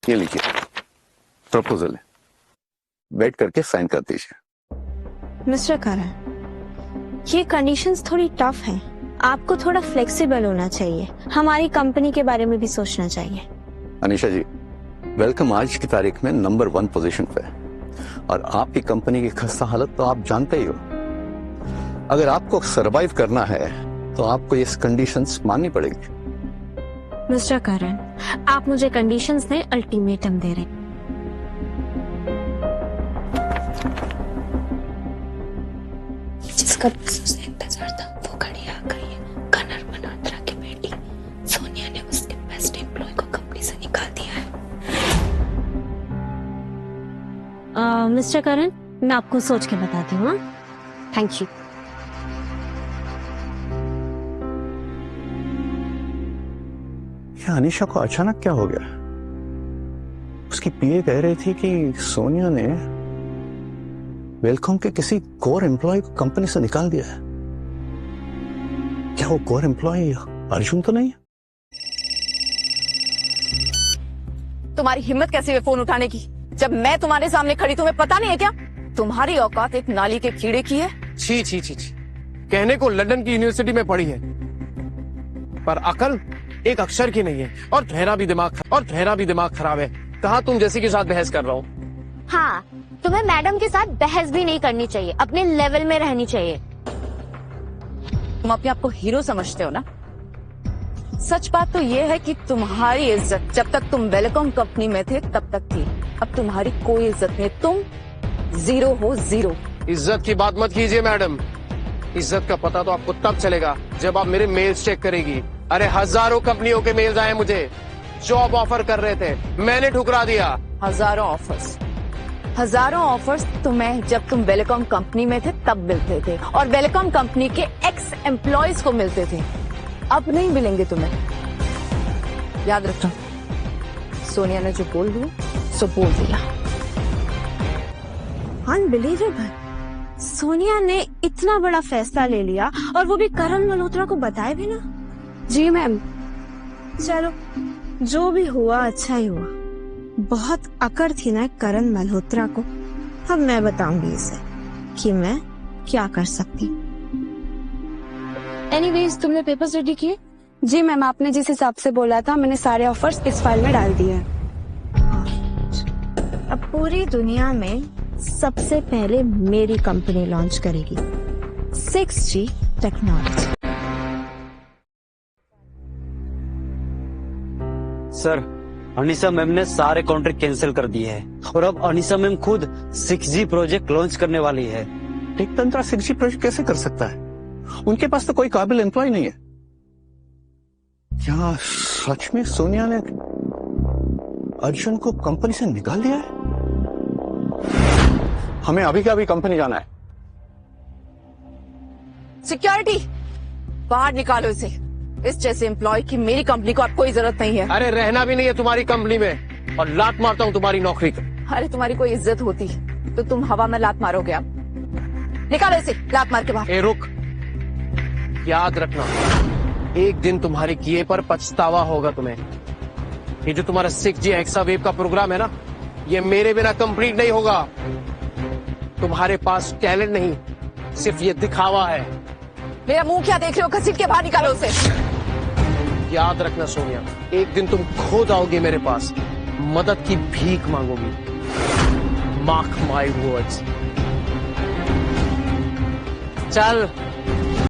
ये लिखिए, प्रपोजल है, वेट करके साइन कर दीजिए। मिस्टर करण, ये कंडीशंस थोड़ी टफ हैं। आपको थोड़ा फ्लेक्सिबल होना चाहिए, हमारी कंपनी के बारे में भी सोचना चाहिए। अनीशा जी, वेलकम आज की तारीख में नंबर 1 पोजीशन पे है और आपकी कंपनी की खस्ता हालत तो आप जानते ही हो। अगर आपको सरवाइव करना है तो आपको ये कंडीशंस माननी पड़ेगी। मिस्टर करण, आप मुझे कंडीशंस नहीं अल्टीमेटम दे रहे। जिसका बिजनेस इंतजार था वो घड़ी आ गई है। कनर मल्होत्रा की बेटी सोनिया ने उसके बेस्ट एम्प्लॉय को कंपनी से निकाल दिया है। मिस्टर करण, मैं आपको सोच के बताती हूँ। Thank you. अनीशा को अचानक क्या हो गया? उसकी पीए कह रही थी कि सोनिया ने वेलकम के किसी कोर एम्प्लॉय को कंपनी से निकाल दिया है। क्या वो कोर एम्प्लॉय अर्जुन तो नहीं है? तुम्हारी हिम्मत कैसे हुई फोन उठाने की? जब मैं तुम्हारे सामने खड़ी, तुम्हें पता नहीं है क्या? तुम्हारी औकात एक नाली के कीड़े की है। छी छी छी छी, कहने को लंदन की यूनिवर्सिटी में पढ़ी है, पर अकल एक अक्षर की नहीं है। और तुम्हारा भी दिमाग खराब है। कहा तुम जैसी के साथ बहस कर रहा हूँ। हाँ, तुम्हें मैडम के साथ बहस भी नहीं करनी चाहिए, अपने लेवल में रहनी चाहिए। तुम अपने आप को हीरो समझते हो ना? सच बात तो ये है कि तुम्हारी इज्जत जब तक तुम वेलकम कंपनी में थे तब तक थी। अब तुम्हारी कोई इज्जत नहीं, तुम जीरो हो, जीरो। इज्जत की बात मत कीजिए मैडम। इज्जत का पता तो आपको तब चलेगा जब आप मेरे मेल्स चेक करेगी। अरे हजारों कंपनियों के मेल्स आए मुझे, जॉब ऑफर कर रहे थे, मैंने ठुकरा दिया। हजारों ऑफर्स तुम्हें जब तुम वेलकम कंपनी में थे तब मिलते थे और वेलकम कंपनी के एक्स एम्प्लॉयज को मिलते थे। अब नहीं मिलेंगे तुम्हें। याद रखना, सोनिया ने जो बोल दिया सो बोल दिया। अनबिलीवेबल, सोनिया ने इतना बड़ा फैसला ले लिया और वो भी करण मल्होत्रा को बताए भी ना। जी मैम। चलो, जो भी हुआ अच्छा ही हुआ। बहुत अकड़ थी ना करण मल्होत्रा को। अब मैं बताऊंगी इसे कि मैं क्या कर सकती। एनीवेज, तुमने पेपर्स रेडी किए? जी मैम, आपने जिस हिसाब से बोला था मैंने सारे ऑफर्स इस फाइल में डाल दिए हैं। अब पूरी दुनिया में सबसे पहले मेरी कंपनी लॉन्च करेगी 6G technology. Sir, Anisa ma'am ने सारे कॉन्ट्रैक्ट कैंसिल कर दिए हैं और अब अनीसा मैम खुद 6G प्रोजेक्ट लॉन्च करने वाली है। टेक तंत्रा 6G प्रोजेक्ट कैसे कर सकता है? उनके पास तो कोई काबिल एम्प्लॉय नहीं है। क्या सच में सोनिया ने अर्जुन को कंपनी से निकाल दिया है? हमें अभी का अभी कंपनी जाना है। सिक्योरिटी, बाहर निकालो इसे। इस जैसे एम्प्लॉय की मेरी कंपनी को अब कोई जरूरत नहीं है। अरे रहना भी नहीं है तुम्हारी कंपनी में और लात मारता हूँ तुम्हारी नौकरी को। अरे तुम्हारी कोई इज्जत होती तो तुम हवा में लात मारोगे। आप निकालो इसे लात मार के बाहर। ए रुक, याद रखना, एक दिन तुम्हारे किए पर पछतावा होगा तुम्हें। ये जो तुम्हारा 6G हेक्सावेव का प्रोग्राम है ना, ये मेरे बिना कंप्लीट नहीं होगा। तुम्हारे पास टैलेंट नहीं, सिर्फ ये दिखावा है। मेरा मुंह क्या देख रहे हो? घसीट के बाहर निकालो उसे। याद रखना सोनिया, एक दिन तुम खुद आओगे मेरे पास, मदद की भीख मांगोगी। Mark my words. चल